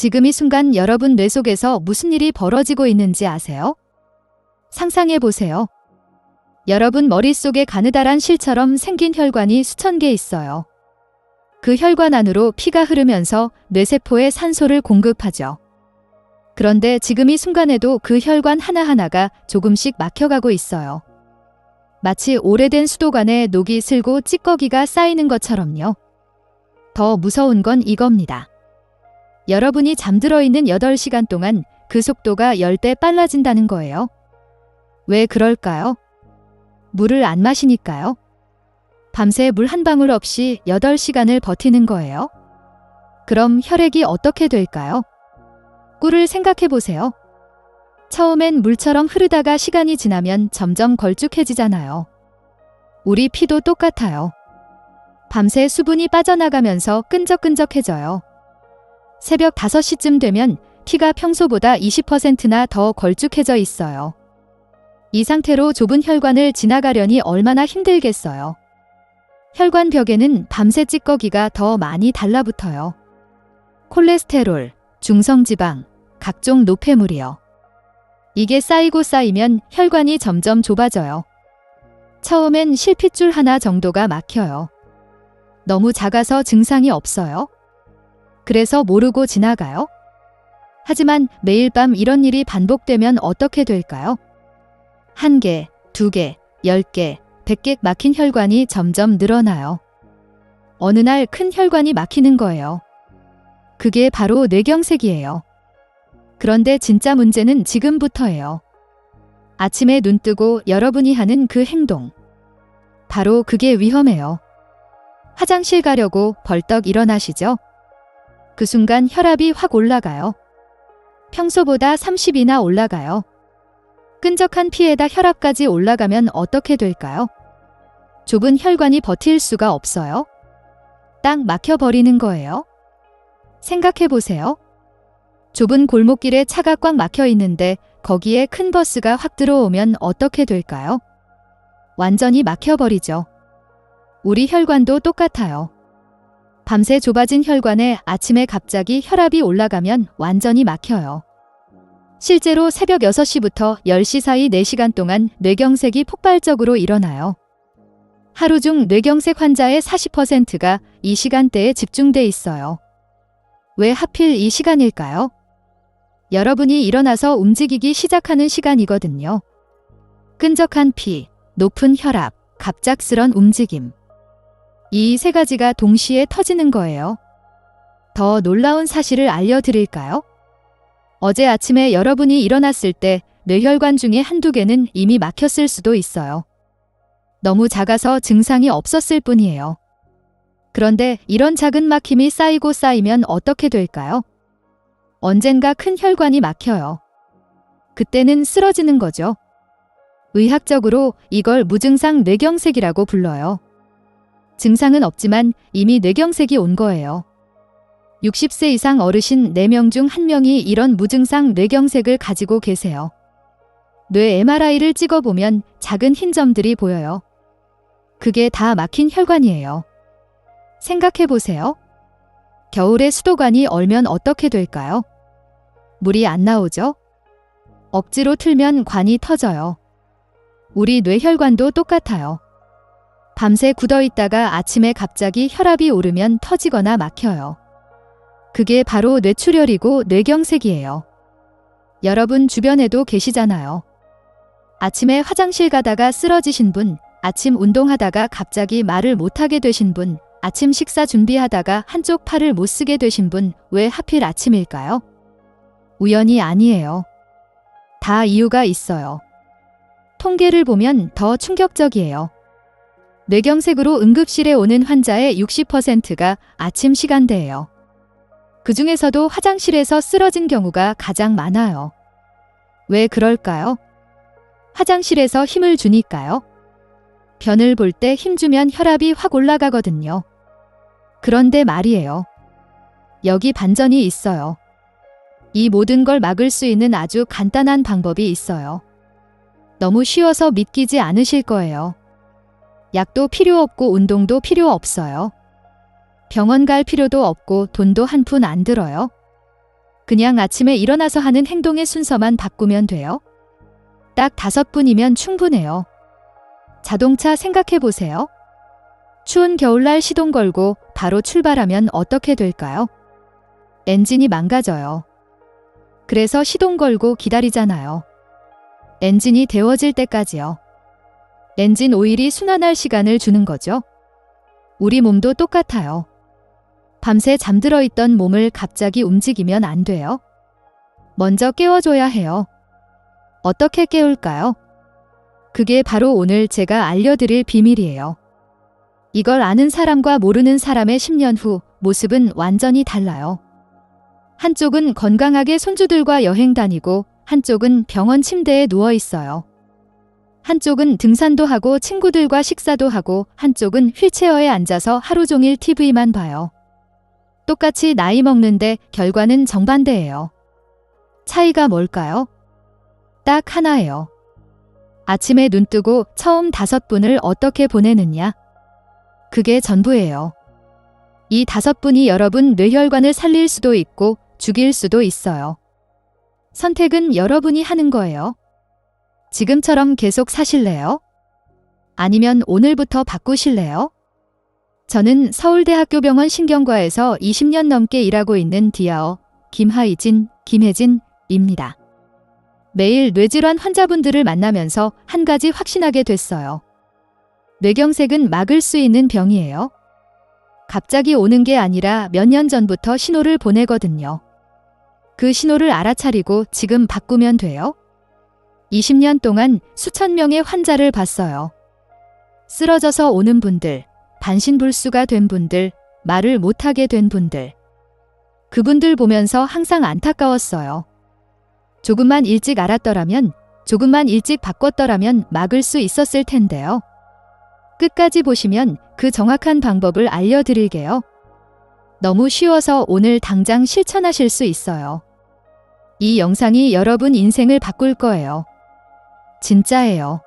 지금 이 순간 여러분 뇌 속에서 무슨 일이 벌어지고 있는지 아세요? 상상해 보세요. 여러분 머릿속에 가느다란 실처럼 생긴 혈관이 수천 개 있어요. 그 혈관 안으로 피가 흐르면서 뇌세포에 산소를 공급하죠. 그런데 지금 이 순간에도 그 혈관 하나하나가 조금씩 막혀가고 있어요. 마치 오래된 수도관에 녹이 슬고 찌꺼기가 쌓이는 것처럼요. 더 무서운 건 이겁니다. 여러분이 잠들어 있는 8시간 동안 그 속도가 10배 빨라진다는 거예요. 왜 그럴까요? 물을 안 마시니까요. 밤새 물 한 방울 없이 8시간을 버티는 거예요. 그럼 혈액이 어떻게 될까요? 꿀을 생각해 보세요. 처음엔 물처럼 흐르다가 시간이 지나면 점점 걸쭉해지잖아요. 우리 피도 똑같아요. 밤새 수분이 빠져나가면서 끈적끈적해져요. 새벽 5시쯤 되면 피가 평소보다 20%나 더 걸쭉해져 있어요. 이 상태로 좁은 혈관을 지나가려니 얼마나 힘들겠어요. 혈관 벽에는 밤새 찌꺼기가 더 많이 달라붙어요. 콜레스테롤, 중성지방, 각종 노폐물이요. 이게 쌓이고 쌓이면 혈관이 점점 좁아져요. 처음엔 실핏줄 하나 정도가 막혀요. 너무 작아서 증상이 없어요. 그래서 모르고 지나가요. 하지만 매일 밤 이런 일이 반복되면 어떻게 될까요? 1개, 2개, 10개, 100개 막힌 혈관이 점점 늘어나요. 어느 날 큰 혈관이 막히는 거예요. 그게 바로 뇌경색이에요. 그런데 진짜 문제는 지금부터예요. 아침에 눈 뜨고 여러분이 하는 그 행동. 바로 그게 위험해요. 화장실 가려고 벌떡 일어나시죠? 그 순간 혈압이 확 올라가요. 평소보다 30이나 올라가요. 끈적한 피에다 혈압까지 올라가면 어떻게 될까요? 좁은 혈관이 버틸 수가 없어요. 딱 막혀버리는 거예요. 생각해 보세요. 좁은 골목길에 차가 꽉 막혀 있는데 거기에 큰 버스가 확 들어오면 어떻게 될까요? 완전히 막혀버리죠. 우리 혈관도 똑같아요. 밤새 좁아진 혈관에 아침에 갑자기 혈압이 올라가면 완전히 막혀요. 실제로 새벽 6시부터 10시 사이 4시간 동안 뇌경색이 폭발적으로 일어나요. 하루 중 뇌경색 환자의 40%가 이 시간대에 집중돼 있어요. 왜 하필 이 시간일까요? 여러분이 일어나서 움직이기 시작하는 시간이거든요. 끈적한 피, 높은 혈압, 갑작스런 움직임. 이 세 가지가 동시에 터지는 거예요. 더 놀라운 사실을 알려드릴까요? 어제 아침에 여러분이 일어났을 때 뇌혈관 중에 한두 개는 이미 막혔을 수도 있어요. 너무 작아서 증상이 없었을 뿐이에요. 그런데 이런 작은 막힘이 쌓이고 쌓이면 어떻게 될까요? 언젠가 큰 혈관이 막혀요. 그때는 쓰러지는 거죠. 의학적으로 이걸 무증상 뇌경색이라고 불러요. 증상은 없지만 이미 뇌경색이 온 거예요. 60세 이상 어르신 4명 중 1명이 이런 무증상 뇌경색을 가지고 계세요. 뇌 MRI를 찍어보면 작은 흰 점들이 보여요. 그게 다 막힌 혈관이에요. 생각해 보세요. 겨울에 수도관이 얼면 어떻게 될까요? 물이 안 나오죠? 억지로 틀면 관이 터져요. 우리 뇌혈관도 똑같아요. 밤새 굳어있다가 아침에 갑자기 혈압이 오르면 터지거나 막혀요. 그게 바로 뇌출혈이고 뇌경색이에요. 여러분 주변에도 계시잖아요. 아침에 화장실 가다가 쓰러지신 분, 아침 운동하다가 갑자기 말을 못하게 되신 분, 아침 식사 준비하다가 한쪽 팔을 못 쓰게 되신 분, 왜 하필 아침일까요? 우연이 아니에요. 다 이유가 있어요. 통계를 보면 더 충격적이에요. 뇌경색으로 응급실에 오는 환자의 60%가 아침 시간대예요. 그 중에서도 화장실에서 쓰러진 경우가 가장 많아요. 왜 그럴까요? 화장실에서 힘을 주니까요. 변을 볼 때 힘주면 혈압이 확 올라가거든요. 그런데 말이에요. 여기 반전이 있어요. 이 모든 걸 막을 수 있는 아주 간단한 방법이 있어요. 너무 쉬워서 믿기지 않으실 거예요. 약도 필요 없고 운동도 필요 없어요. 병원 갈 필요도 없고 돈도 한 푼 안 들어요. 그냥 아침에 일어나서 하는 행동의 순서만 바꾸면 돼요. 딱 5분이면 충분해요. 자동차 생각해 보세요. 추운 겨울날 시동 걸고 바로 출발하면 어떻게 될까요? 엔진이 망가져요. 그래서 시동 걸고 기다리잖아요. 엔진이 데워질 때까지요. 엔진 오일이 순환할 시간을 주는 거죠. 우리 몸도 똑같아요. 밤새 잠들어 있던 몸을 갑자기 움직이면 안 돼요. 먼저 깨워줘야 해요. 어떻게 깨울까요? 그게 바로 오늘 제가 알려드릴 비밀이에요. 이걸 아는 사람과 모르는 사람의 10년 후 모습은 완전히 달라요. 한쪽은 건강하게 손주들과 여행 다니고 한쪽은 병원 침대에 누워 있어요. 한쪽은 등산도 하고 친구들과 식사도 하고 한쪽은 휠체어에 앉아서 하루 종일 TV만 봐요. 똑같이 나이 먹는데 결과는 정반대예요. 차이가 뭘까요? 딱 하나예요. 아침에 눈 뜨고 처음 5분을 어떻게 보내느냐? 그게 전부예요. 이 5분이 여러분 뇌혈관을 살릴 수도 있고 죽일 수도 있어요. 선택은 여러분이 하는 거예요. 지금처럼 계속 사실래요? 아니면 오늘부터 바꾸실래요? 저는 서울대학교 병원 신경과에서 20년 넘게 일하고 있는 디아어 김혜진입니다. 매일 뇌질환 환자분들을 만나면서 한 가지 확신하게 됐어요. 뇌경색은 막을 수 있는 병이에요. 갑자기 오는 게 아니라 몇 년 전부터 신호를 보내거든요. 그 신호를 알아차리고 지금 바꾸면 돼요. 20년 동안 수천 명의 환자를 봤어요. 쓰러져서 오는 분들, 반신불수가 된 분들, 말을 못하게 된 분들. 그분들 보면서 항상 안타까웠어요. 조금만 일찍 알았더라면, 조금만 일찍 바꿨더라면 막을 수 있었을 텐데요. 끝까지 보시면 그 정확한 방법을 알려드릴게요. 너무 쉬워서 오늘 당장 실천하실 수 있어요. 이 영상이 여러분 인생을 바꿀 거예요. 진짜예요.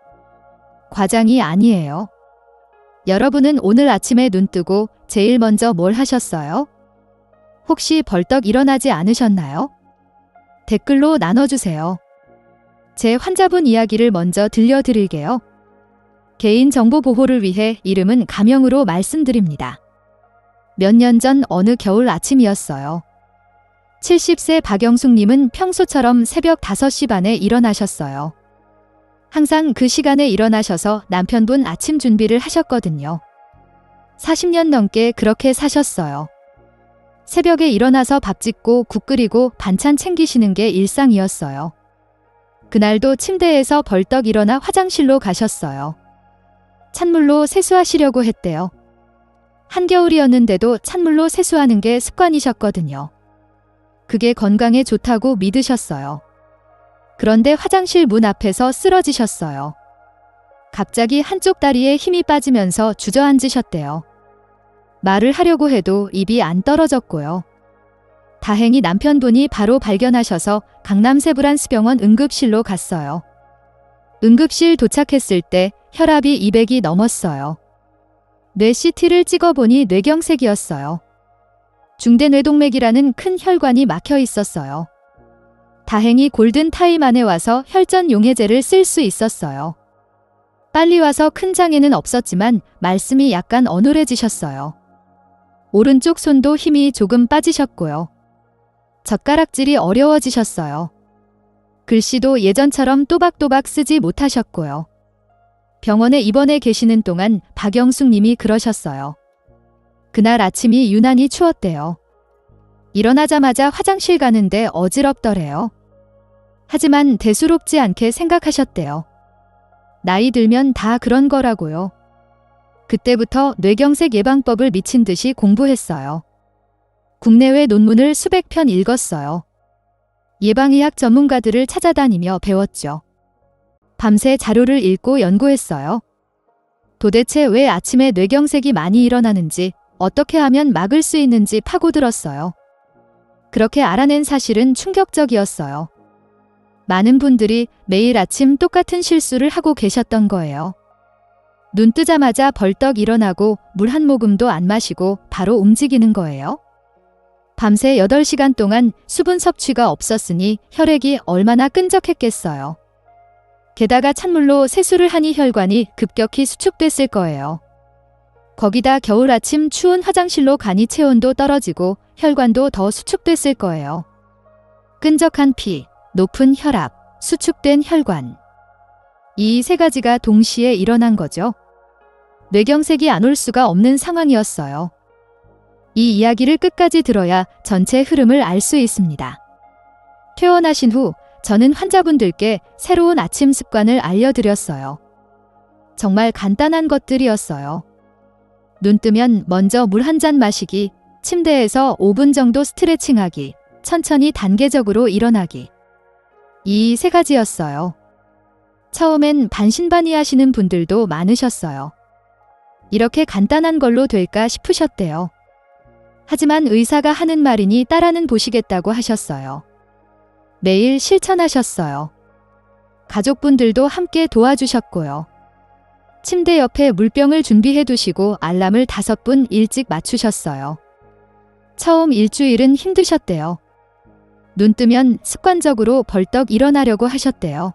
과장이 아니에요. 여러분은 오늘 아침에 눈 뜨고 제일 먼저 뭘 하셨어요? 혹시 벌떡 일어나지 않으셨나요? 댓글로 나눠주세요. 제 환자분 이야기를 먼저 들려드릴게요. 개인정보 보호를 위해 이름은 가명으로 말씀드립니다. 몇 년 전 어느 겨울 아침이었어요. 70세 박영숙님은 평소처럼 새벽 5시 반에 일어나셨어요. 항상 그 시간에 일어나셔서 남편분 아침 준비를 하셨거든요. 40년 넘게 그렇게 사셨어요. 새벽에 일어나서 밥 짓고 국 끓이고 반찬 챙기시는 게 일상이었어요. 그날도 침대에서 벌떡 일어나 화장실로 가셨어요. 찬물로 세수하시려고 했대요. 한겨울이었는데도 찬물로 세수하는 게 습관이셨거든요. 그게 건강에 좋다고 믿으셨어요. 그런데 화장실 문 앞에서 쓰러지셨어요. 갑자기 한쪽 다리에 힘이 빠지면서 주저앉으셨대요. 말을 하려고 해도 입이 안 떨어졌고요. 다행히 남편분이 바로 발견하셔서 강남세브란스병원 응급실로 갔어요. 응급실 도착했을 때 혈압이 200이 넘었어요. 뇌 CT를 찍어보니 뇌경색이었어요. 중대뇌동맥이라는 큰 혈관이 막혀 있었어요. 다행히 골든타임 안에 와서 혈전 용해제를 쓸 수 있었어요. 빨리 와서 큰 장애는 없었지만 말씀이 약간 어눌해지셨어요. 오른쪽 손도 힘이 조금 빠지셨고요. 젓가락질이 어려워지셨어요. 글씨도 예전처럼 또박또박 쓰지 못하셨고요. 병원에 입원해 계시는 동안 박영숙 님이 그러셨어요. 그날 아침이 유난히 추웠대요. 일어나자마자 화장실 가는데 어지럽더래요. 하지만 대수롭지 않게 생각하셨대요. 나이 들면 다 그런 거라고요. 그때부터 뇌경색 예방법을 미친 듯이 공부했어요. 국내외 논문을 수백 편 읽었어요. 예방의학 전문가들을 찾아다니며 배웠죠. 밤새 자료를 읽고 연구했어요. 도대체 왜 아침에 뇌경색이 많이 일어나는지, 어떻게 하면 막을 수 있는지 파고들었어요. 그렇게 알아낸 사실은 충격적이었어요. 많은 분들이 매일 아침 똑같은 실수를 하고 계셨던 거예요. 눈 뜨자마자 벌떡 일어나고 물 한 모금도 안 마시고 바로 움직이는 거예요. 밤새 8시간 동안 수분 섭취가 없었으니 혈액이 얼마나 끈적했겠어요. 게다가 찬물로 세수를 하니 혈관이 급격히 수축됐을 거예요. 거기다 겨울 아침 추운 화장실로 가니 체온도 떨어지고 혈관도 더 수축됐을 거예요. 끈적한 피, 높은 혈압, 수축된 혈관. 이 세 가지가 동시에 일어난 거죠. 뇌경색이 안 올 수가 없는 상황이었어요. 이 이야기를 끝까지 들어야 전체 흐름을 알 수 있습니다. 퇴원하신 후 저는 환자분들께 새로운 아침 습관을 알려드렸어요. 정말 간단한 것들이었어요. 눈 뜨면 먼저 물 한 잔 마시기, 침대에서 5분 정도 스트레칭하기, 천천히 단계적으로 일어나기. 이 세 가지였어요. 처음엔 반신반의하시는 분들도 많으셨어요. 이렇게 간단한 걸로 될까 싶으셨대요. 하지만 의사가 하는 말이니 따라는 보시겠다고 하셨어요. 매일 실천하셨어요. 가족분들도 함께 도와주셨고요. 침대 옆에 물병을 준비해 두시고 알람을 5분 일찍 맞추셨어요. 처음 일주일은 힘드셨대요. 눈 뜨면 습관적으로 벌떡 일어나려고 하셨대요.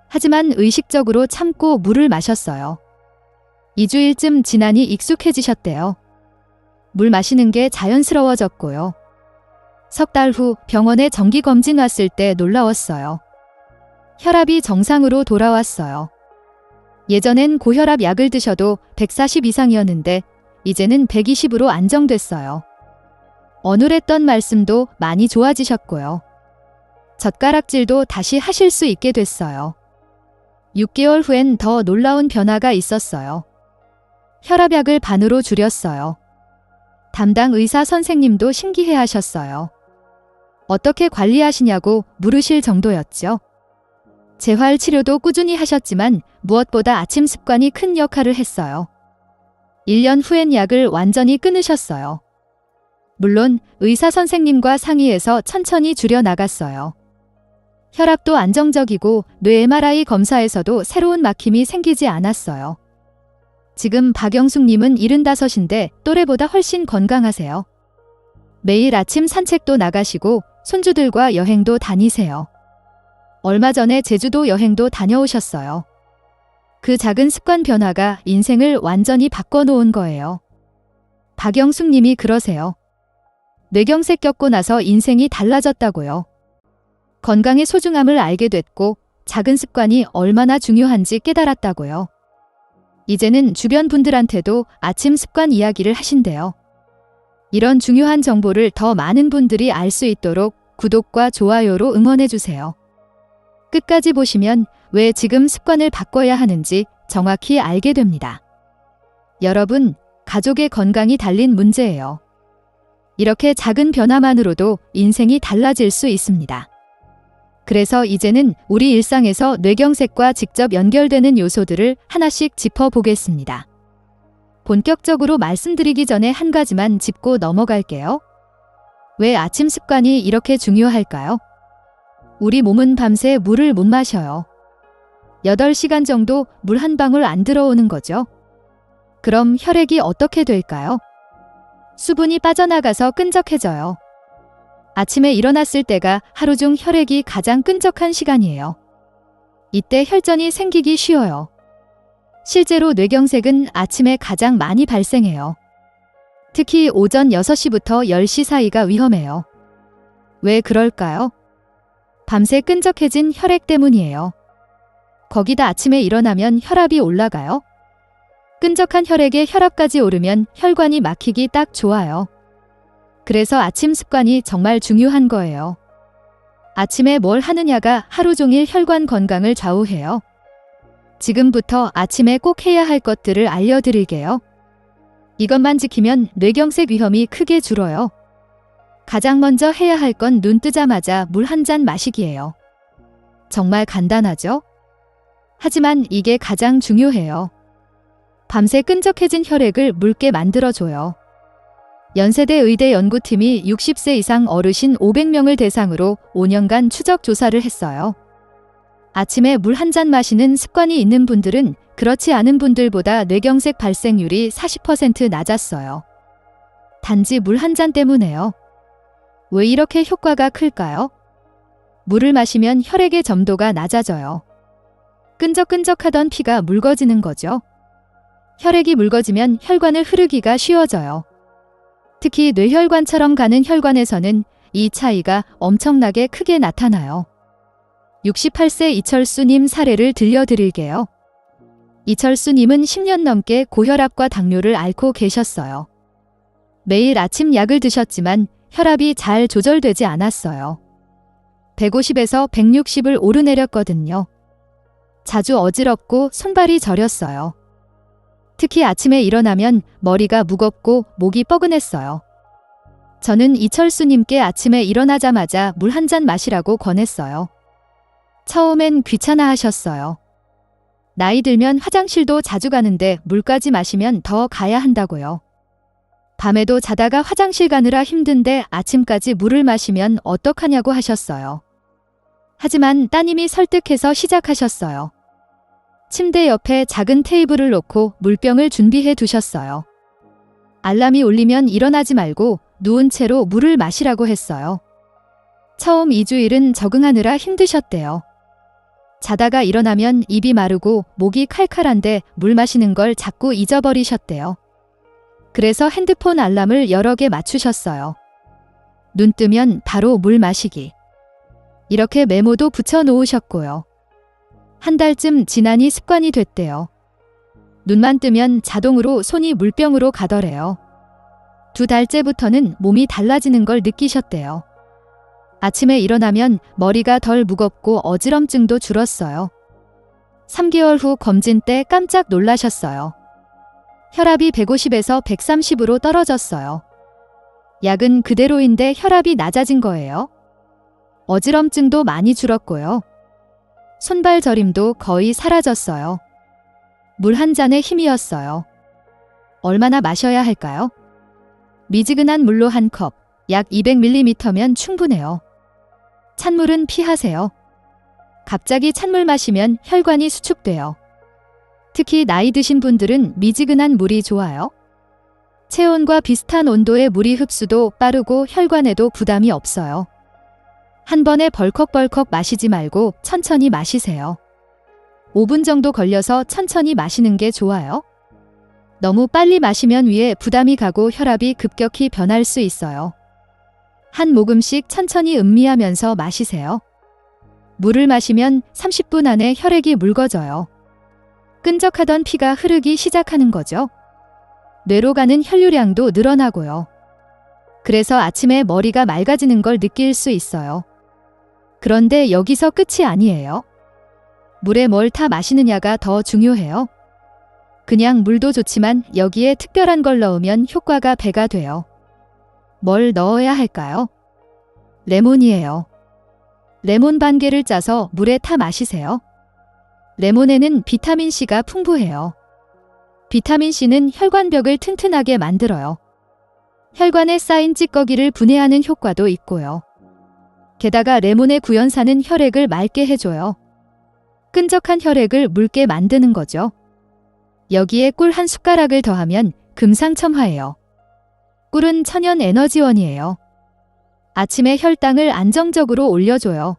하지만 의식적으로 참고 물을 마셨어요. 2주일쯤 지나니 익숙해지셨대요. 물 마시는 게 자연스러워졌고요. 3달 후 병원에 정기검진 왔을 때 놀라웠어요. 혈압이 정상으로 돌아왔어요. 예전엔 고혈압 약을 드셔도 140 이상이었는데 이제는 120으로 안정됐어요. 어눌했던 말씀도 많이 좋아지셨고요. 젓가락질도 다시 하실 수 있게 됐어요. 6개월 후엔 더 놀라운 변화가 있었어요. 혈압약을 반으로 줄였어요. 담당 의사 선생님도 신기해 하셨어요. 어떻게 관리하시냐고 물으실 정도였죠. 재활 치료도 꾸준히 하셨지만 무엇보다 아침 습관이 큰 역할을 했어요. 1년 후엔 약을 완전히 끊으셨어요. 물론 의사 선생님과 상의해서 천천히 줄여나갔어요. 혈압도 안정적이고 뇌 MRI 검사에서도 새로운 막힘이 생기지 않았어요. 지금 박영숙님은 75인데 또래보다 훨씬 건강하세요. 매일 아침 산책도 나가시고 손주들과 여행도 다니세요. 얼마 전에 제주도 여행도 다녀오셨어요. 그 작은 습관 변화가 인생을 완전히 바꿔놓은 거예요. 박영숙님이 그러세요. 뇌경색 겪고 나서 인생이 달라졌다고요. 건강의 소중함을 알게 됐고 작은 습관이 얼마나 중요한지 깨달았다고요. 이제는 주변 분들한테도 아침 습관 이야기를 하신대요. 이런 중요한 정보를 더 많은 분들이 알 수 있도록 구독과 좋아요로 응원해주세요. 끝까지 보시면 왜 지금 습관을 바꿔야 하는지 정확히 알게 됩니다. 여러분, 가족의 건강이 달린 문제예요. 이렇게 작은 변화만으로도 인생이 달라질 수 있습니다. 그래서 이제는 우리 일상에서 뇌경색과 직접 연결되는 요소들을 하나씩 짚어보겠습니다. 본격적으로 말씀드리기 전에 한 가지만 짚고 넘어갈게요. 왜 아침 습관이 이렇게 중요할까요? 우리 몸은 밤새 물을 못 마셔요. 8시간 정도 물 한 방울 안 들어오는 거죠. 그럼 혈액이 어떻게 될까요? 수분이 빠져나가서 끈적해져요. 아침에 일어났을 때가 하루 중 혈액이 가장 끈적한 시간이에요. 이때 혈전이 생기기 쉬워요. 실제로 뇌경색은 아침에 가장 많이 발생해요. 특히 오전 6시부터 10시 사이가 위험해요. 왜 그럴까요? 밤새 끈적해진 혈액 때문이에요. 거기다 아침에 일어나면 혈압이 올라가요. 끈적한 혈액에 혈압까지 오르면 혈관이 막히기 딱 좋아요. 그래서 아침 습관이 정말 중요한 거예요. 아침에 뭘 하느냐가 하루 종일 혈관 건강을 좌우해요. 지금부터 아침에 꼭 해야 할 것들을 알려드릴게요. 이것만 지키면 뇌경색 위험이 크게 줄어요. 가장 먼저 해야 할 건 눈 뜨자마자 물 한 잔 마시기예요. 정말 간단하죠? 하지만 이게 가장 중요해요. 밤새 끈적해진 혈액을 묽게 만들어줘요. 연세대 의대 연구팀이 60세 이상 어르신 500명을 대상으로 5년간 추적 조사를 했어요. 아침에 물 한 잔 마시는 습관이 있는 분들은 그렇지 않은 분들보다 뇌경색 발생률이 40% 낮았어요. 단지 물 한 잔 때문에요. 왜 이렇게 효과가 클까요? 물을 마시면 혈액의 점도가 낮아져요. 끈적끈적하던 피가 묽어지는 거죠. 혈액이 묽어지면 혈관을 흐르기가 쉬워져요. 특히 뇌혈관처럼 가는 혈관에서는 이 차이가 엄청나게 크게 나타나요. 68세 이철수님 사례를 들려드릴게요. 이철수님은 10년 넘게 고혈압과 당뇨를 앓고 계셨어요. 매일 아침 약을 드셨지만 혈압이 잘 조절되지 않았어요. 150에서 160을 오르내렸거든요. 자주 어지럽고 손발이 저렸어요. 특히 아침에 일어나면 머리가 무겁고 목이 뻐근했어요. 저는 이철수님께 아침에 일어나자마자 물 한 잔 마시라고 권했어요. 처음엔 귀찮아 하셨어요. 나이 들면 화장실도 자주 가는데 물까지 마시면 더 가야 한다고요. 밤에도 자다가 화장실 가느라 힘든데 아침까지 물을 마시면 어떡하냐고 하셨어요. 하지만 따님이 설득해서 시작하셨어요. 침대 옆에 작은 테이블을 놓고 물병을 준비해 두셨어요. 알람이 울리면 일어나지 말고 누운 채로 물을 마시라고 했어요. 처음 2주일은 적응하느라 힘드셨대요. 자다가 일어나면 입이 마르고 목이 칼칼한데 물 마시는 걸 자꾸 잊어버리셨대요. 그래서 핸드폰 알람을 여러 개 맞추셨어요. 눈 뜨면 바로 물 마시기. 이렇게 메모도 붙여 놓으셨고요. 한 달쯤 지나니 습관이 됐대요. 눈만 뜨면 자동으로 손이 물병으로 가더래요. 2달째부터는 몸이 달라지는 걸 느끼셨대요. 아침에 일어나면 머리가 덜 무겁고 어지럼증도 줄었어요. 3개월 후 검진 때 깜짝 놀라셨어요. 혈압이 150에서 130으로 떨어졌어요. 약은 그대로인데 혈압이 낮아진 거예요. 어지럼증도 많이 줄었고요. 손발 저림도 거의 사라졌어요. 물 한 잔의 힘이었어요. 얼마나 마셔야 할까요? 미지근한 물로 한 컵, 약 200ml면 충분해요. 찬물은 피하세요. 갑자기 찬물 마시면 혈관이 수축돼요. 특히 나이 드신 분들은 미지근한 물이 좋아요. 체온과 비슷한 온도의 물이 흡수도 빠르고 혈관에도 부담이 없어요. 한 번에 벌컥벌컥 마시지 말고 천천히 마시세요. 5분 정도 걸려서 천천히 마시는 게 좋아요. 너무 빨리 마시면 위에 부담이 가고 혈압이 급격히 변할 수 있어요. 한 모금씩 천천히 음미하면서 마시세요. 물을 마시면 30분 안에 혈액이 묽어져요. 끈적하던 피가 흐르기 시작하는 거죠. 뇌로 가는 혈류량도 늘어나고요. 그래서 아침에 머리가 맑아지는 걸 느낄 수 있어요. 그런데 여기서 끝이 아니에요. 물에 뭘 타 마시느냐가 더 중요해요. 그냥 물도 좋지만 여기에 특별한 걸 넣으면 효과가 배가 돼요. 뭘 넣어야 할까요? 레몬이에요. 레몬 반 개를 짜서 물에 타 마시세요. 레몬에는 비타민C가 풍부해요. 비타민C는 혈관벽을 튼튼하게 만들어요. 혈관에 쌓인 찌꺼기를 분해하는 효과도 있고요. 게다가 레몬의 구연산은 혈액을 맑게 해줘요. 끈적한 혈액을 묽게 만드는 거죠. 여기에 꿀 한 숟가락을 더하면 금상첨화예요. 꿀은 천연 에너지원이에요. 아침에 혈당을 안정적으로 올려줘요.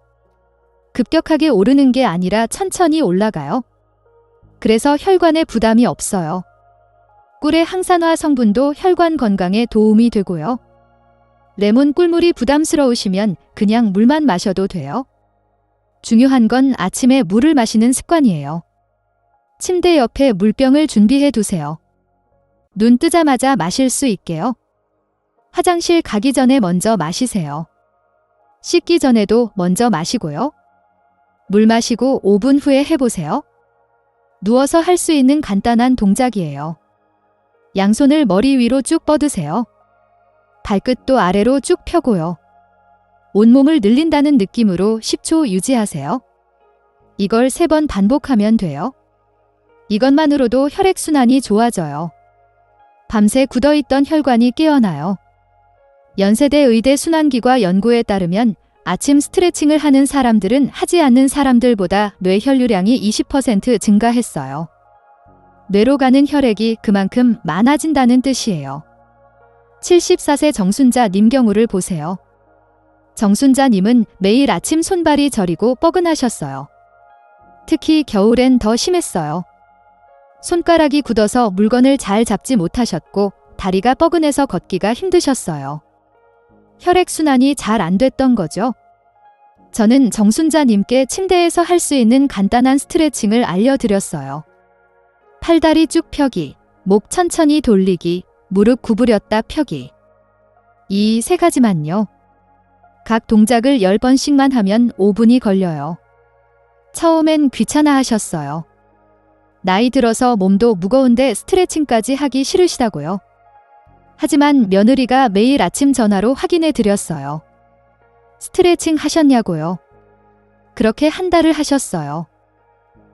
급격하게 오르는 게 아니라 천천히 올라가요. 그래서 혈관에 부담이 없어요. 꿀의 항산화 성분도 혈관 건강에 도움이 되고요. 레몬 꿀물이 부담스러우시면 그냥 물만 마셔도 돼요. 중요한 건 아침에 물을 마시는 습관이에요. 침대 옆에 물병을 준비해 두세요. 눈 뜨자마자 마실 수 있게요. 화장실 가기 전에 먼저 마시세요. 씻기 전에도 먼저 마시고요. 물 마시고 5분 후에 해보세요. 누워서 할 수 있는 간단한 동작이에요. 양손을 머리 위로 쭉 뻗으세요. 발끝도 아래로 쭉 펴고요. 온몸을 늘린다는 느낌으로 10초 유지하세요. 이걸 3번 반복하면 돼요. 이것만으로도 혈액순환이 좋아져요. 밤새 굳어있던 혈관이 깨어나요. 연세대 의대 순환기과 연구에 따르면 아침 스트레칭을 하는 사람들은 하지 않는 사람들보다 뇌 혈류량이 20% 증가했어요. 뇌로 가는 혈액이 그만큼 많아진다는 뜻이에요. 74세 정순자 님 경우를 보세요. 정순자님은 매일 아침 손발이 저리고 뻐근하셨어요. 특히 겨울엔 더 심했어요. 손가락이 굳어서 물건을 잘 잡지 못하셨고 다리가 뻐근해서 걷기가 힘드셨어요. 혈액순환이 잘 안 됐던 거죠. 저는 정순자님께 침대에서 할 수 있는 간단한 스트레칭을 알려드렸어요. 팔다리 쭉 펴기, 목 천천히 돌리기, 무릎 구부렸다 펴기. 이 세 가지만요. 각 동작을 10번씩만 하면 5분이 걸려요. 처음엔 귀찮아 하셨어요. 나이 들어서 몸도 무거운데 스트레칭까지 하기 싫으시다고요. 하지만 며느리가 매일 아침 전화로 확인해 드렸어요. 스트레칭 하셨냐고요. 그렇게 한 달을 하셨어요.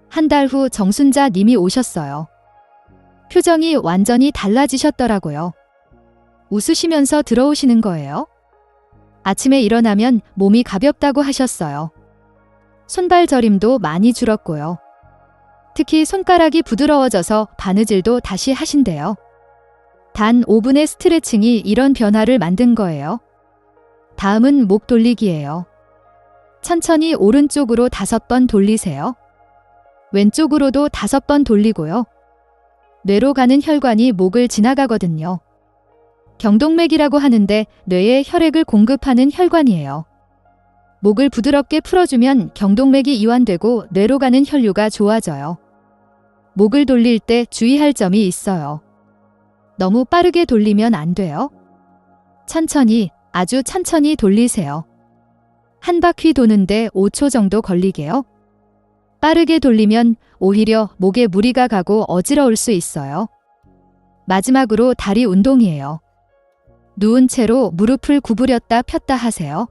한 달 후 정순자 님이 오셨어요. 표정이 완전히 달라지셨더라고요. 웃으시면서 들어오시는 거예요. 아침에 일어나면 몸이 가볍다고 하셨어요. 손발 저림도 많이 줄었고요. 특히 손가락이 부드러워져서 바느질도 다시 하신대요. 단 5분의 스트레칭이 이런 변화를 만든 거예요. 다음은 목 돌리기예요. 천천히 오른쪽으로 5번 돌리세요. 왼쪽으로도 5번 돌리고요. 뇌로 가는 혈관이 목을 지나가거든요. 경동맥이라고 하는데 뇌에 혈액을 공급하는 혈관이에요. 목을 부드럽게 풀어주면 경동맥이 이완되고 뇌로 가는 혈류가 좋아져요. 목을 돌릴 때 주의할 점이 있어요. 너무 빠르게 돌리면 안 돼요. 천천히, 아주 천천히 돌리세요. 한 바퀴 도는데 5초 정도 걸리게요. 빠르게 돌리면 오히려 목에 무리가 가고 어지러울 수 있어요. 마지막으로 다리 운동이에요. 누운 채로 무릎을 구부렸다 폈다 하세요.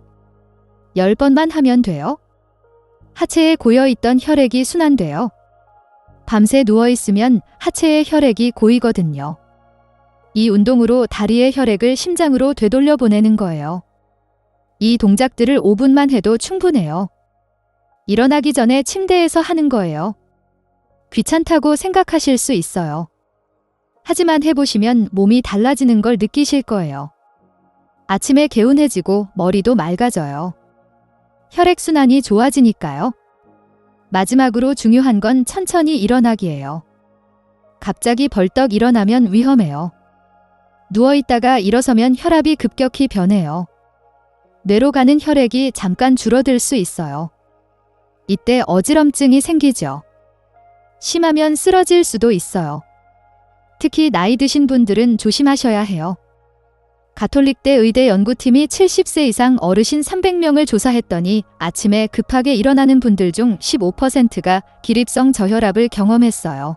10번만 하면 돼요. 하체에 고여있던 혈액이 순환돼요. 밤새 누워있으면 하체의 혈액이 고이거든요. 이 운동으로 다리의 혈액을 심장으로 되돌려 보내는 거예요. 이 동작들을 5분만 해도 충분해요. 일어나기 전에 침대에서 하는 거예요. 귀찮다고 생각하실 수 있어요. 하지만 해보시면 몸이 달라지는 걸 느끼실 거예요. 아침에 개운해지고 머리도 맑아져요. 혈액순환이 좋아지니까요. 마지막으로 중요한 건 천천히 일어나기예요. 갑자기 벌떡 일어나면 위험해요. 누워있다가 일어서면 혈압이 급격히 변해요. 뇌로 가는 혈액이 잠깐 줄어들 수 있어요. 이때 어지럼증이 생기죠. 심하면 쓰러질 수도 있어요. 특히 나이 드신 분들은 조심하셔야 해요. 가톨릭대 의대 연구팀이 70세 이상 어르신 300명을 조사했더니 아침에 급하게 일어나는 분들 중 15%가 기립성 저혈압을 경험했어요.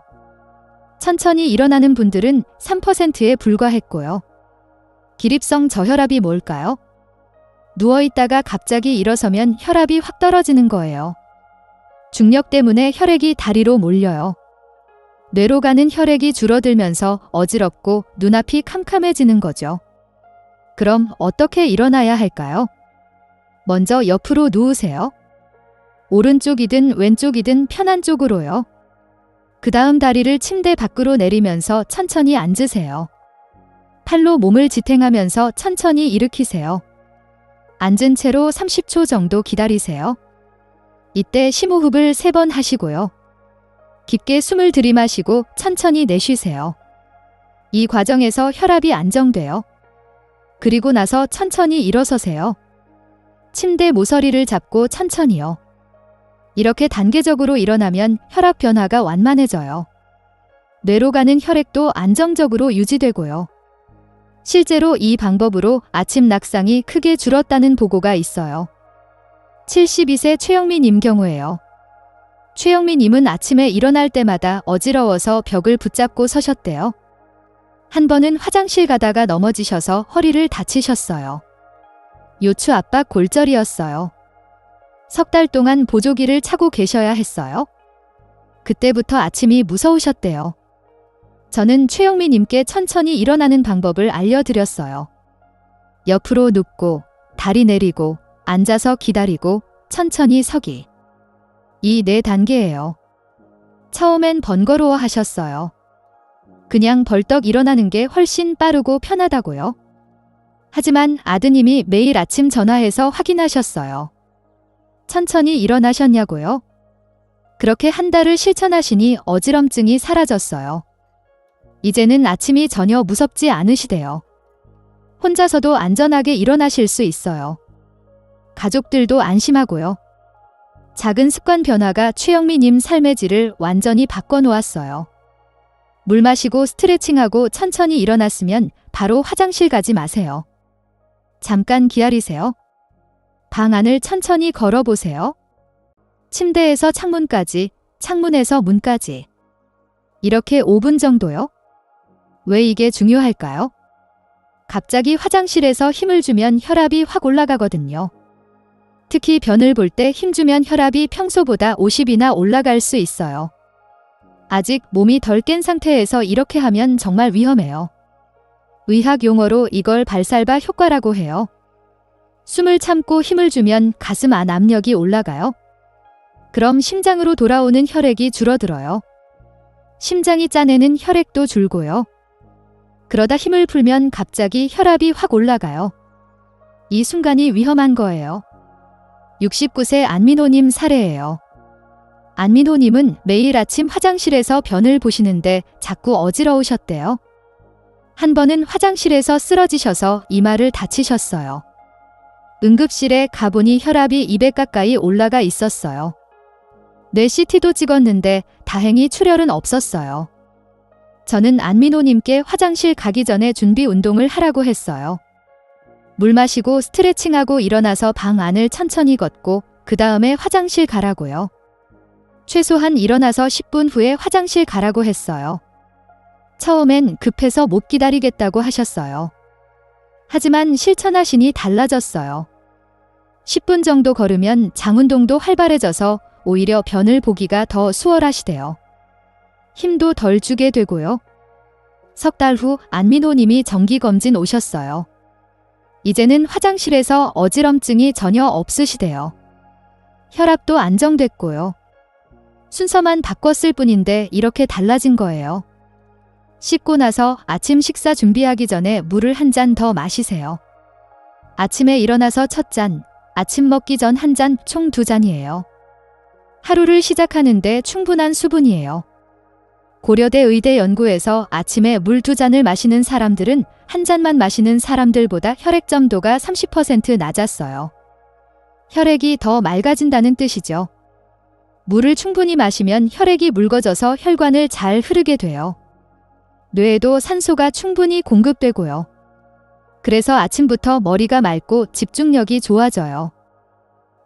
천천히 일어나는 분들은 3%에 불과했고요. 기립성 저혈압이 뭘까요? 누워있다가 갑자기 일어서면 혈압이 확 떨어지는 거예요. 중력 때문에 혈액이 다리로 몰려요. 뇌로 가는 혈액이 줄어들면서 어지럽고 눈앞이 캄캄해지는 거죠. 그럼 어떻게 일어나야 할까요? 먼저 옆으로 누우세요. 오른쪽이든 왼쪽이든 편한 쪽으로요. 그 다음 다리를 침대 밖으로 내리면서 천천히 앉으세요. 팔로 몸을 지탱하면서 천천히 일으키세요. 앉은 채로 30초 정도 기다리세요. 이때 심호흡을 3번 하시고요. 깊게 숨을 들이마시고 천천히 내쉬세요. 이 과정에서 혈압이 안정돼요. 그리고 나서 천천히 일어서세요. 침대 모서리를 잡고 천천히요. 이렇게 단계적으로 일어나면 혈압 변화가 완만해져요. 뇌로 가는 혈액도 안정적으로 유지되고요. 실제로 이 방법으로 아침 낙상이 크게 줄었다는 보고가 있어요. 72세 최영미님 경우에요. 최영미님은 아침에 일어날 때마다 어지러워서 벽을 붙잡고 서셨대요. 한 번은 화장실 가다가 넘어지셔서 허리를 다치셨어요. 요추 압박 골절이었어요. 석 달 동안 보조기를 차고 계셔야 했어요. 그때부터 아침이 무서우셨대요. 저는 최영미님께 천천히 일어나는 방법을 알려드렸어요. 옆으로 눕고, 다리 내리고, 앉아서 기다리고, 천천히 서기. 이 4단계예요. 처음엔 번거로워 하셨어요. 그냥 벌떡 일어나는 게 훨씬 빠르고 편하다고요. 하지만 아드님이 매일 아침 전화해서 확인하셨어요. 천천히 일어나셨냐고요? 그렇게 한 달을 실천하시니 어지럼증이 사라졌어요. 이제는 아침이 전혀 무섭지 않으시대요. 혼자서도 안전하게 일어나실 수 있어요. 가족들도 안심하고요. 작은 습관 변화가 최영미님 삶의 질을 완전히 바꿔놓았어요. 물 마시고 스트레칭하고 천천히 일어났으면 바로 화장실 가지 마세요. 잠깐 기다리세요. 방 안을 천천히 걸어보세요. 침대에서 창문까지, 창문에서 문까지. 이렇게 5분 정도요? 왜 이게 중요할까요? 갑자기 화장실에서 힘을 주면 혈압이 확 올라가거든요. 특히 변을 볼 때 힘주면 혈압이 평소보다 50이나 올라갈 수 있어요. 아직 몸이 덜 깬 상태에서 이렇게 하면 정말 위험해요. 의학 용어로 이걸 발살바 효과라고 해요. 숨을 참고 힘을 주면 가슴 안 압력이 올라가요. 그럼 심장으로 돌아오는 혈액이 줄어들어요. 심장이 짜내는 혈액도 줄고요. 그러다 힘을 풀면 갑자기 혈압이 확 올라가요. 이 순간이 위험한 거예요. 69세 안민호님 사례예요. 안민호님은 매일 아침 화장실에서 변을 보시는데 자꾸 어지러우셨대요. 한 번은 화장실에서 쓰러지셔서 이마를 다치셨어요. 응급실에 가보니 혈압이 200 가까이 올라가 있었어요. 뇌 CT도 찍었는데 다행히 출혈은 없었어요. 저는 안민호님께 화장실 가기 전에 준비 운동을 하라고 했어요. 물 마시고 스트레칭하고 일어나서 방 안을 천천히 걷고 그 다음에 화장실 가라고요. 최소한 일어나서 10분 후에 화장실 가라고 했어요. 처음엔 급해서 못 기다리겠다고 하셨어요. 하지만 실천하시니 달라졌어요. 10분 정도 걸으면 장운동도 활발해져서 오히려 변을 보기가 더 수월하시대요. 힘도 덜 주게 되고요. 석 달 후 안민호님이 정기검진 오셨어요. 이제는 화장실에서 어지럼증이 전혀 없으시대요. 혈압도 안정됐고요. 순서만 바꿨을 뿐인데 이렇게 달라진 거예요. 씻고 나서 아침 식사 준비하기 전에 물을 한 잔 더 마시세요. 아침에 일어나서 첫 잔, 아침 먹기 전 한 잔, 총 2잔이에요. 하루를 시작하는데 충분한 수분이에요. 고려대 의대 연구에서 아침에 물 2잔을 마시는 사람들은 한 잔만 마시는 사람들보다 혈액 점도가 30% 낮았어요. 혈액이 더 맑아진다는 뜻이죠. 물을 충분히 마시면 혈액이 묽어져서 혈관을 잘 흐르게 돼요. 뇌에도 산소가 충분히 공급되고요. 그래서 아침부터 머리가 맑고 집중력이 좋아져요.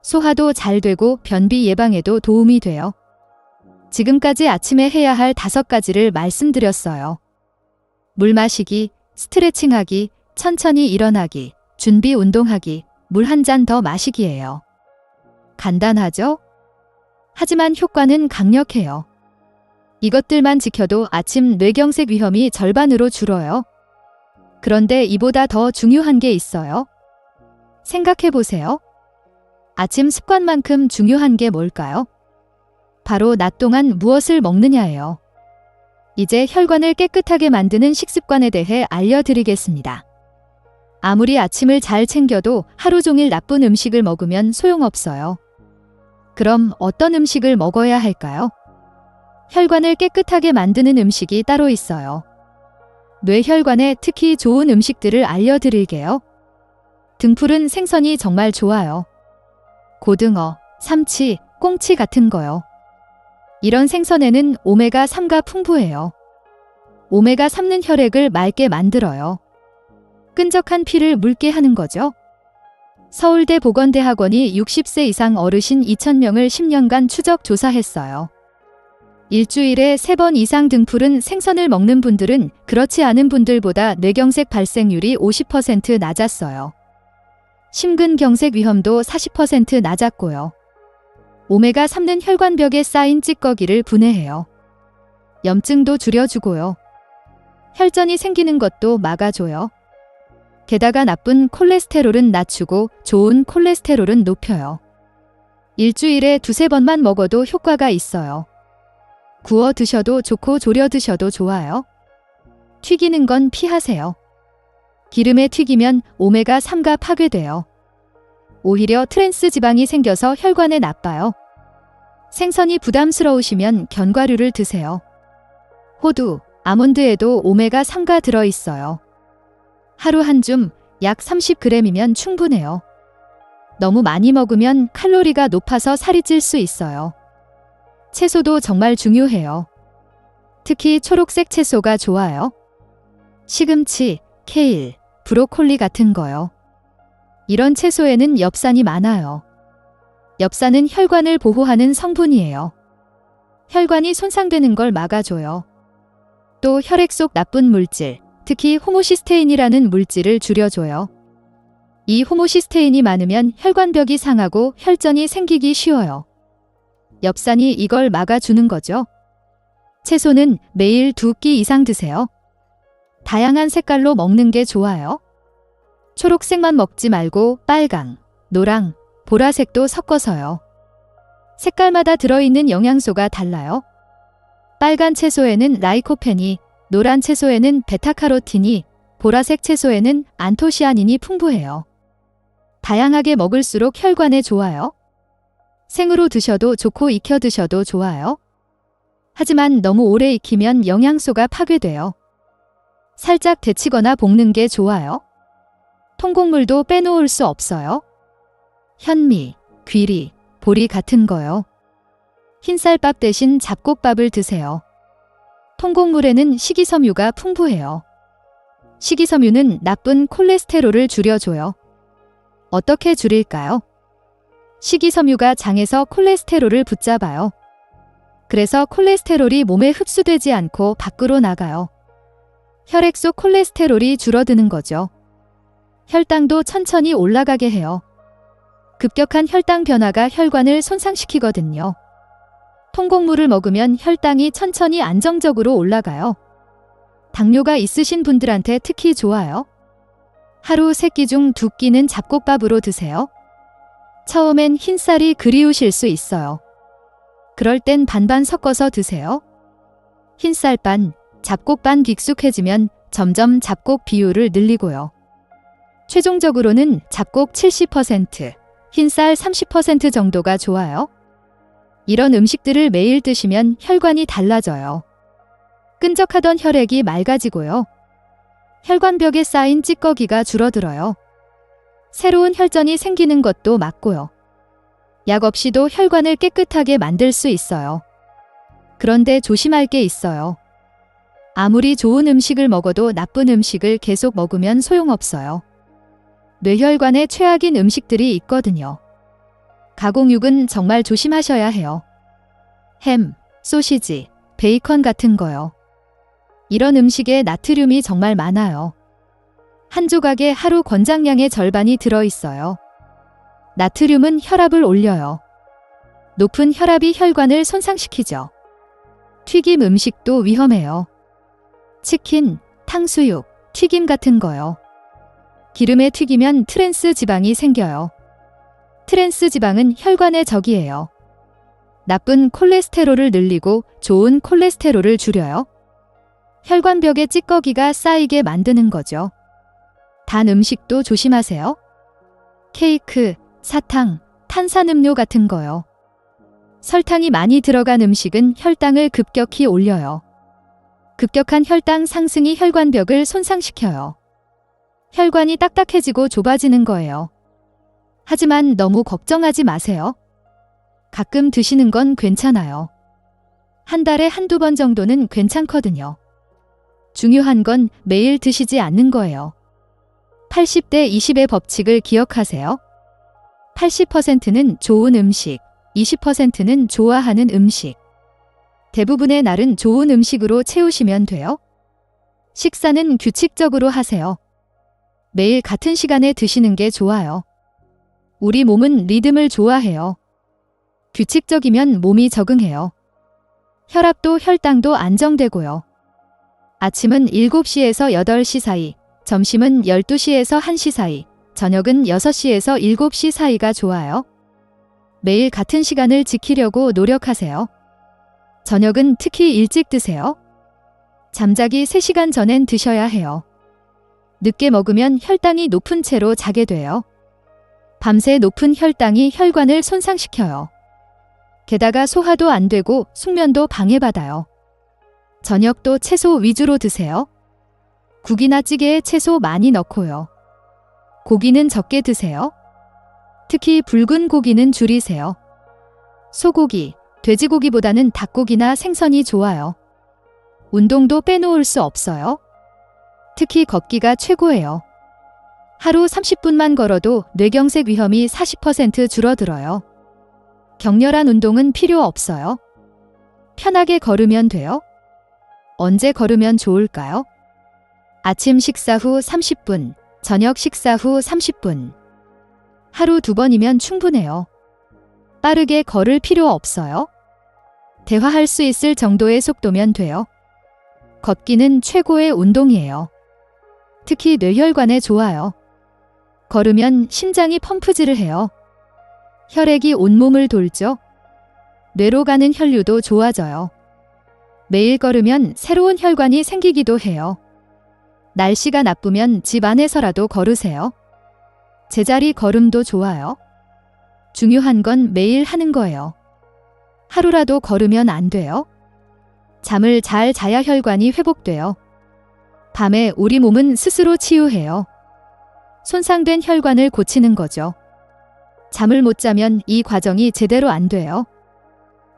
소화도 잘 되고 변비 예방에도 도움이 돼요. 지금까지 아침에 해야 할 5가지를 말씀드렸어요. 물 마시기, 스트레칭하기, 천천히 일어나기, 준비 운동하기, 물 한 잔 더 마시기예요. 간단하죠? 하지만 효과는 강력해요. 이것들만 지켜도 아침 뇌경색 위험이 절반으로 줄어요. 그런데 이보다 더 중요한 게 있어요. 생각해 보세요. 아침 습관만큼 중요한 게 뭘까요? 바로 낮 동안 무엇을 먹느냐예요. 이제 혈관을 깨끗하게 만드는 식습관에 대해 알려드리겠습니다. 아무리 아침을 잘 챙겨도 하루 종일 나쁜 음식을 먹으면 소용없어요. 그럼 어떤 음식을 먹어야 할까요? 혈관을 깨끗하게 만드는 음식이 따로 있어요. 뇌혈관에 특히 좋은 음식들을 알려드릴게요. 등푸른 생선이 정말 좋아요. 고등어, 삼치, 꽁치 같은 거요. 이런 생선에는 오메가3가 풍부해요. 오메가3는 혈액을 맑게 만들어요. 끈적한 피를 묽게 하는 거죠. 서울대 보건대학원이 60세 이상 어르신 2,000명을 10년간 추적 조사했어요. 일주일에 3번 이상 등푸른 생선을 먹는 분들은 그렇지 않은 분들보다 뇌경색 발생률이 50% 낮았어요. 심근경색 위험도 40% 낮았고요. 오메가3는 혈관벽에 쌓인 찌꺼기를 분해해요. 염증도 줄여주고요. 혈전이 생기는 것도 막아줘요. 게다가 나쁜 콜레스테롤은 낮추고 좋은 콜레스테롤은 높여요. 일주일에 2~3번만 먹어도 효과가 있어요. 구워 드셔도 좋고 졸여 드셔도 좋아요. 튀기는 건 피하세요. 기름에 튀기면 오메가3가 파괴돼요. 오히려 트랜스 지방이 생겨서 혈관에 나빠요. 생선이 부담스러우시면 견과류를 드세요. 호두, 아몬드에도 오메가3가 들어있어요. 하루 한 줌 약 30g이면 충분해요. 너무 많이 먹으면 칼로리가 높아서 살이 찔 수 있어요. 채소도 정말 중요해요. 특히 초록색 채소가 좋아요. 시금치, 케일, 브로콜리 같은 거요. 이런 채소에는 엽산이 많아요. 엽산은 혈관을 보호하는 성분이에요. 혈관이 손상되는 걸 막아줘요. 또 혈액 속 나쁜 물질, 특히 호모시스테인이라는 물질을 줄여줘요. 이 호모시스테인이 많으면 혈관벽이 상하고 혈전이 생기기 쉬워요. 엽산이 이걸 막아주는 거죠. 채소는 매일 2끼 이상 드세요. 다양한 색깔로 먹는 게 좋아요. 초록색만 먹지 말고 빨강, 노랑, 보라색도 섞어서요. 색깔마다 들어있는 영양소가 달라요. 빨간 채소에는 라이코펜이, 노란 채소에는 베타카로틴이, 보라색 채소에는 안토시아닌이 풍부해요. 다양하게 먹을수록 혈관에 좋아요. 생으로 드셔도 좋고 익혀 드셔도 좋아요. 하지만 너무 오래 익히면 영양소가 파괴돼요. 살짝 데치거나 볶는 게 좋아요. 통곡물도 빼놓을 수 없어요. 현미, 귀리, 보리 같은 거요. 흰쌀밥 대신 잡곡밥을 드세요. 통곡물에는 식이섬유가 풍부해요. 식이섬유는 나쁜 콜레스테롤을 줄여줘요. 어떻게 줄일까요? 식이섬유가 장에서 콜레스테롤을 붙잡아요. 그래서 콜레스테롤이 몸에 흡수되지 않고 밖으로 나가요. 혈액 속 콜레스테롤이 줄어드는 거죠. 혈당도 천천히 올라가게 해요. 급격한 혈당 변화가 혈관을 손상시키거든요. 통곡물을 먹으면 혈당이 천천히 안정적으로 올라가요. 당뇨가 있으신 분들한테 특히 좋아요. 하루 3끼 중 2끼는 잡곡밥으로 드세요. 처음엔 흰쌀이 그리우실 수 있어요. 그럴 땐 반반 섞어서 드세요. 흰쌀 반, 잡곡 반 익숙해지면 점점 잡곡 비율을 늘리고요. 최종적으로는 잡곡 70%, 흰쌀 30% 정도가 좋아요. 이런 음식들을 매일 드시면 혈관이 달라져요. 끈적하던 혈액이 맑아지고요. 혈관벽에 쌓인 찌꺼기가 줄어들어요. 새로운 혈전이 생기는 것도 막고요. 약 없이도 혈관을 깨끗하게 만들 수 있어요. 그런데 조심할 게 있어요. 아무리 좋은 음식을 먹어도 나쁜 음식을 계속 먹으면 소용없어요. 뇌혈관에 최악인 음식들이 있거든요. 가공육은 정말 조심하셔야 해요. 햄, 소시지, 베이컨 같은 거요. 이런 음식에 나트륨이 정말 많아요. 한 조각에 하루 권장량의 절반이 들어있어요. 나트륨은 혈압을 올려요. 높은 혈압이 혈관을 손상시키죠. 튀김 음식도 위험해요. 치킨, 탕수육, 튀김 같은 거요. 기름에 튀기면 트랜스 지방이 생겨요. 트랜스 지방은 혈관의 적이에요. 나쁜 콜레스테롤을 늘리고 좋은 콜레스테롤을 줄여요. 혈관벽에 찌꺼기가 쌓이게 만드는 거죠. 단 음식도 조심하세요. 케이크, 사탕, 탄산음료 같은 거요. 설탕이 많이 들어간 음식은 혈당을 급격히 올려요. 급격한 혈당 상승이 혈관벽을 손상시켜요. 혈관이 딱딱해지고 좁아지는 거예요. 하지만 너무 걱정하지 마세요. 가끔 드시는 건 괜찮아요. 한 달에 한두 번 정도는 괜찮거든요. 중요한 건 매일 드시지 않는 거예요. 80대 20의 법칙을 기억하세요. 80%는 좋은 음식, 20%는 좋아하는 음식. 대부분의 날은 좋은 음식으로 채우시면 돼요. 식사는 규칙적으로 하세요. 매일 같은 시간에 드시는 게 좋아요. 우리 몸은 리듬을 좋아해요. 규칙적이면 몸이 적응해요. 혈압도 혈당도 안정되고요. 아침은 7시에서 8시 사이, 점심은 12시에서 1시 사이, 저녁은 6시에서 7시 사이가 좋아요. 매일 같은 시간을 지키려고 노력하세요. 저녁은 특히 일찍 드세요. 잠자기 3시간 전엔 드셔야 해요. 늦게 먹으면 혈당이 높은 채로 자게 돼요. 밤새 높은 혈당이 혈관을 손상시켜요. 게다가 소화도 안 되고 숙면도 방해받아요. 저녁도 채소 위주로 드세요. 국이나 찌개에 채소 많이 넣고요. 고기는 적게 드세요. 특히 붉은 고기는 줄이세요. 소고기, 돼지고기보다는 닭고기나 생선이 좋아요. 운동도 빼놓을 수 없어요. 특히 걷기가 최고예요. 하루 30분만 걸어도 뇌경색 위험이 40% 줄어들어요. 격렬한 운동은 필요 없어요. 편하게 걸으면 돼요. 언제 걸으면 좋을까요? 아침 식사 후 30분, 저녁 식사 후 30분. 하루 2번이면 충분해요. 빠르게 걸을 필요 없어요. 대화할 수 있을 정도의 속도면 돼요. 걷기는 최고의 운동이에요. 특히 뇌혈관에 좋아요. 걸으면 심장이 펌프질을 해요. 혈액이 온몸을 돌죠. 뇌로 가는 혈류도 좋아져요. 매일 걸으면 새로운 혈관이 생기기도 해요. 날씨가 나쁘면 집 안에서라도 걸으세요. 제자리 걸음도 좋아요. 중요한 건 매일 하는 거예요. 하루라도 걸으면 안 돼요. 잠을 잘 자야 혈관이 회복돼요. 밤에 우리 몸은 스스로 치유해요. 손상된 혈관을 고치는 거죠. 잠을 못 자면 이 과정이 제대로 안 돼요.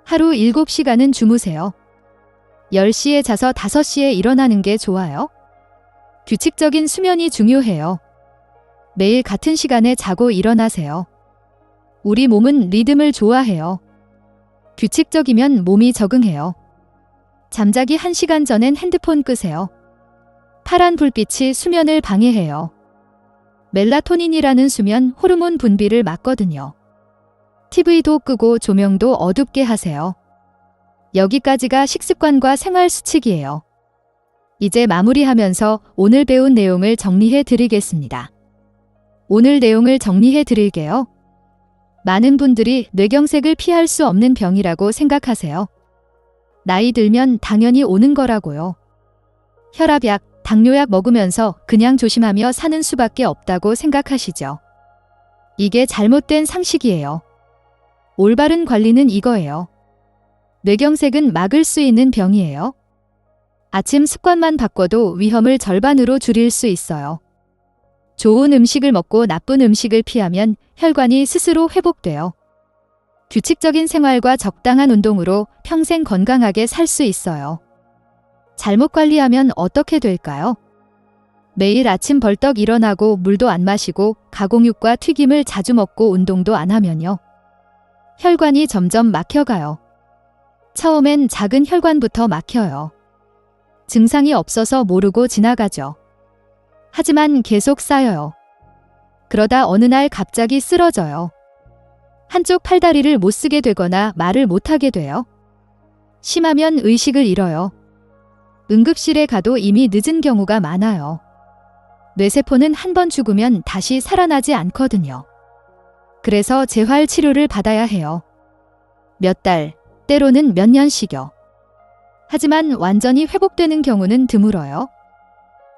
하루 7시간은 주무세요. 10시에 자서 5시에 일어나는 게 좋아요. 규칙적인 수면이 중요해요. 매일 같은 시간에 자고 일어나세요. 우리 몸은 리듬을 좋아해요. 규칙적이면 몸이 적응해요. 잠자기 1시간 전엔 핸드폰 끄세요. 파란 불빛이 수면을 방해해요. 멜라토닌이라는 수면 호르몬 분비를 막거든요. TV도 끄고 조명도 어둡게 하세요. 여기까지가 식습관과 생활 수칙이에요. 이제 마무리하면서 오늘 배운 내용을 정리해 드리겠습니다. 오늘 내용을 정리해 드릴게요. 많은 분들이 뇌경색을 피할 수 없는 병이라고 생각하세요. 나이 들면 당연히 오는 거라고요. 혈압약, 당뇨약 먹으면서 그냥 조심하며 사는 수밖에 없다고 생각하시죠. 이게 잘못된 상식이에요. 올바른 관리는 이거예요. 뇌경색은 막을 수 있는 병이에요. 아침 습관만 바꿔도 위험을 절반으로 줄일 수 있어요. 좋은 음식을 먹고 나쁜 음식을 피하면 혈관이 스스로 회복돼요. 규칙적인 생활과 적당한 운동으로 평생 건강하게 살 수 있어요. 잘못 관리하면 어떻게 될까요? 매일 아침 벌떡 일어나고 물도 안 마시고 가공육과 튀김을 자주 먹고 운동도 안 하면요. 혈관이 점점 막혀가요. 처음엔 작은 혈관부터 막혀요. 증상이 없어서 모르고 지나가죠. 하지만 계속 쌓여요. 그러다 어느 날 갑자기 쓰러져요. 한쪽 팔다리를 못 쓰게 되거나 말을 못 하게 돼요. 심하면 의식을 잃어요. 응급실에 가도 이미 늦은 경우가 많아요. 뇌세포는 한 번 죽으면 다시 살아나지 않거든요. 그래서 재활 치료를 받아야 해요. 몇 달, 때로는 몇 년씩요. 하지만 완전히 회복되는 경우는 드물어요.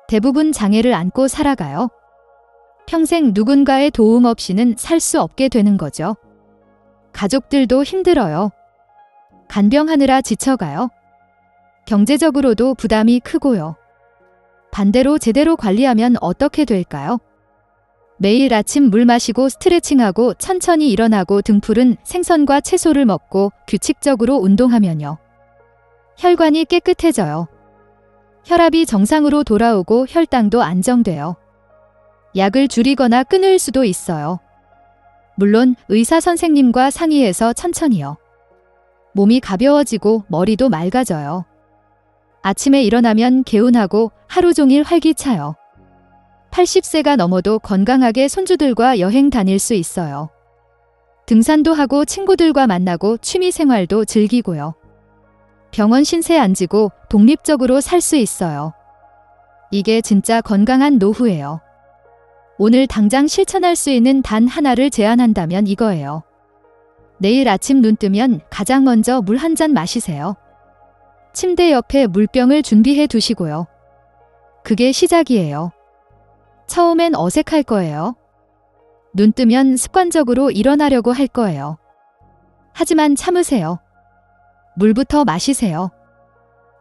대부분 장애를 안고 살아가요. 평생 누군가의 도움 없이는 살 수 없게 되는 거죠. 가족들도 힘들어요. 간병하느라 지쳐가요. 경제적으로도 부담이 크고요. 반대로 제대로 관리하면 어떻게 될까요? 매일 아침 물 마시고 스트레칭하고 천천히 일어나고 등푸른 생선과 채소를 먹고 규칙적으로 운동하면요. 혈관이 깨끗해져요. 혈압이 정상으로 돌아오고 혈당도 안정돼요. 약을 줄이거나 끊을 수도 있어요. 물론 의사 선생님과 상의해서 천천히요. 몸이 가벼워지고 머리도 맑아져요. 아침에 일어나면 개운하고 하루 종일 활기차요. 80세가 넘어도 건강하게 손주들과 여행 다닐 수 있어요. 등산도 하고 친구들과 만나고 취미 생활도 즐기고요. 병원 신세 안 지고 독립적으로 살 수 있어요. 이게 진짜 건강한 노후예요. 오늘 당장 실천할 수 있는 단 하나를 제안한다면 이거예요. 내일 아침 눈 뜨면 가장 먼저 물 한 잔 마시세요. 침대 옆에 물병을 준비해 두시고요. 그게 시작이에요. 처음엔 어색할 거예요. 눈 뜨면 습관적으로 일어나려고 할 거예요. 하지만 참으세요. 물부터 마시세요.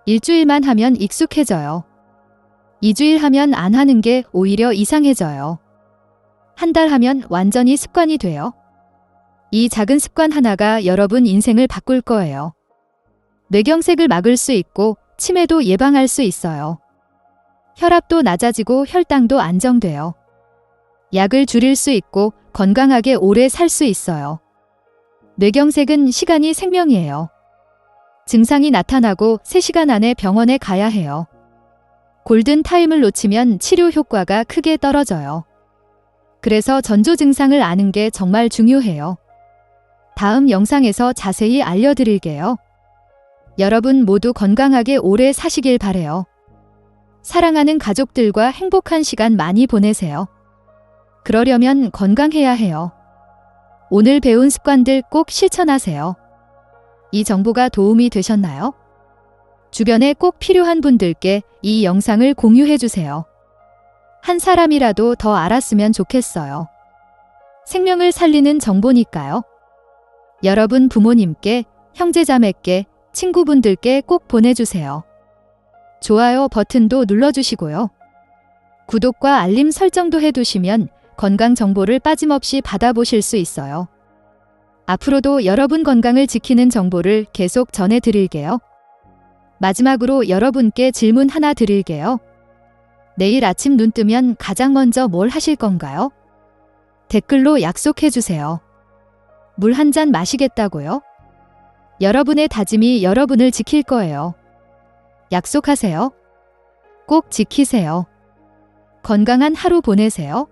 일주일만 하면 익숙해져요. 2주일 하면 안 하는 게 오히려 이상해져요. 한 달 하면 완전히 습관이 돼요. 이 작은 습관 하나가 여러분 인생을 바꿀 거예요. 뇌경색을 막을 수 있고 치매도 예방할 수 있어요. 혈압도 낮아지고 혈당도 안정돼요. 약을 줄일 수 있고 건강하게 오래 살 수 있어요. 뇌경색은 시간이 생명이에요. 증상이 나타나고 3시간 안에 병원에 가야 해요. 골든 타임을 놓치면 치료 효과가 크게 떨어져요. 그래서 전조 증상을 아는 게 정말 중요해요. 다음 영상에서 자세히 알려드릴게요. 여러분 모두 건강하게 오래 사시길 바래요. 사랑하는 가족들과 행복한 시간 많이 보내세요. 그러려면 건강해야 해요. 오늘 배운 습관들 꼭 실천하세요. 이 정보가 도움이 되셨나요? 주변에 꼭 필요한 분들께 이 영상을 공유해 주세요. 한 사람이라도 더 알았으면 좋겠어요. 생명을 살리는 정보니까요. 여러분 부모님께, 형제자매께, 친구분들께 꼭 보내주세요. 좋아요 버튼도 눌러주시고요. 구독과 알림 설정도 해두시면 건강 정보를 빠짐없이 받아보실 수 있어요. 앞으로도 여러분 건강을 지키는 정보를 계속 전해드릴게요. 마지막으로 여러분께 질문 하나 드릴게요. 내일 아침 눈 뜨면 가장 먼저 뭘 하실 건가요? 댓글로 약속해주세요. 물 한 잔 마시겠다고요? 여러분의 다짐이 여러분을 지킬 거예요. 약속하세요. 꼭 지키세요. 건강한 하루 보내세요.